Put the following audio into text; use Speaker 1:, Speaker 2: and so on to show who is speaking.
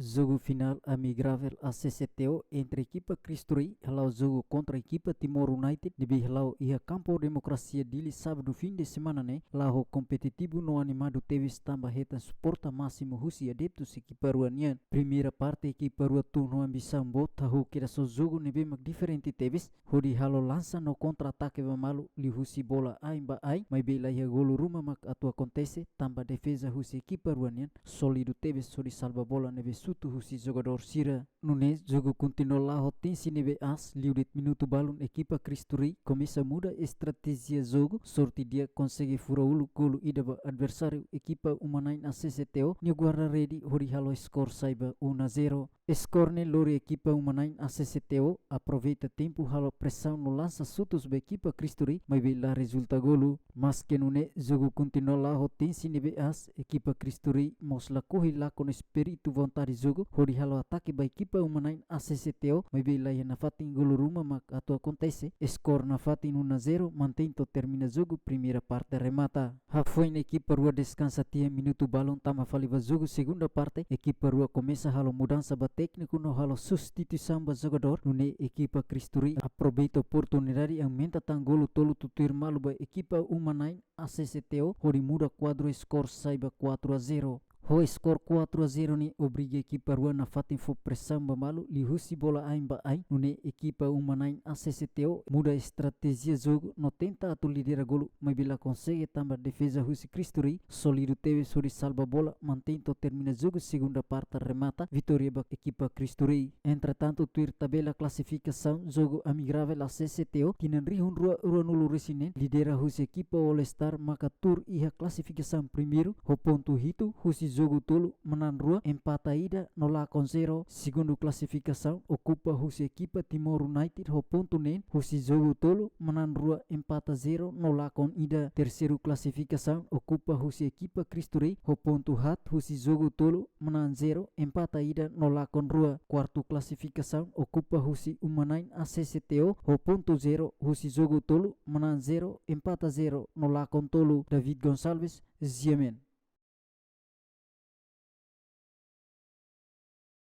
Speaker 1: Jogo final amigável ACCTO entre a equipa Cristuri e o jogo contra a equipa Timor United de Bihlau e a Campo Democracia dele sábado fim de semana né lá o competitivo no animado teve estamba reta suporta máximo Rússia adeptos equipa ruanian primeira parte equipa rua turno ambição bota o que era só jogo nebe mag diferente teves hodi halo lança no contra-ataque vamalu li Rússia bola aimba ai mas bela ia golo ruma mag atu acontece tamba defesa Rússia equipa ruanian sólido teves sori salva bola nebe sutu Rússia jogador Sira Nunes jogo continua lá rotense nebe as liurit minuto balun equipa Cristuri começa muda estratégia jogo sorte dia consegue fura ulu golo idaba adversário equipa Umanain ACCTO ni guarda ready hori halo score saiba 1-0 score lori equipa Umanain ACCTO aproveita tempo halo pressão no lança sutos be equipa Cristuri mas bela resulta golo mas que nune jogo continua lá rotense nebe as equipa Cristuri mosla corri lá com espírito vontade jogo hori halo ataque ba equipa Umanain ACCTO mas bela na fatin golo ruma mak atu acontece score na fatin 1-0 mantém to termina jogo primeira parte remata foi na equipa rua descansa tia minuto balão tama faliva jogo segunda parte equipa rua começa halo mudança ba técnico no halo substituição ba jogador nune equipa Cristuri aproveita oportunidade e aumenta tan golo tolo tutur malu ba equipa Umanain ACCTO hori muda quadro score saiba 4-0 o score 4-0 ni obriga equipa rua na fatin fo pressão bamalu li Rússia bola aimba ai nune equipa Umanain ACCTO muda estratégia jogo no tenta atu lidera golo mas bila consegue tamba defesa Rússia Cristuri sólido teve sobre salva bola mantém to termina jogo segunda parte remata vitória ba equipa Cristuri entretanto tuir tabela classificação jogo amigável ACCTO tinan rihun rua nulu resinen lidera Rússia equipa All-Star maka tur iha classificação primeiro ho ponto hito Rússia jogo tolo menan rua empata ida no lá com 0 segundo classificação ocupa Rússia equipa Timor United ho ponto nen Rússia jogo tolo menan rua empata 0 no lá com ida terceiro classificação ocupa Rússia equipa Cristuri ho ponto hat Rússia jogo tolo menan 0 empata ida no lá com rua quarto classificação ocupa Rússia Umanain ACCTO ho ponto 0 Rússia jogo tolo menan 0 empata 0 no lá com tolo David Gonçalves Ziamen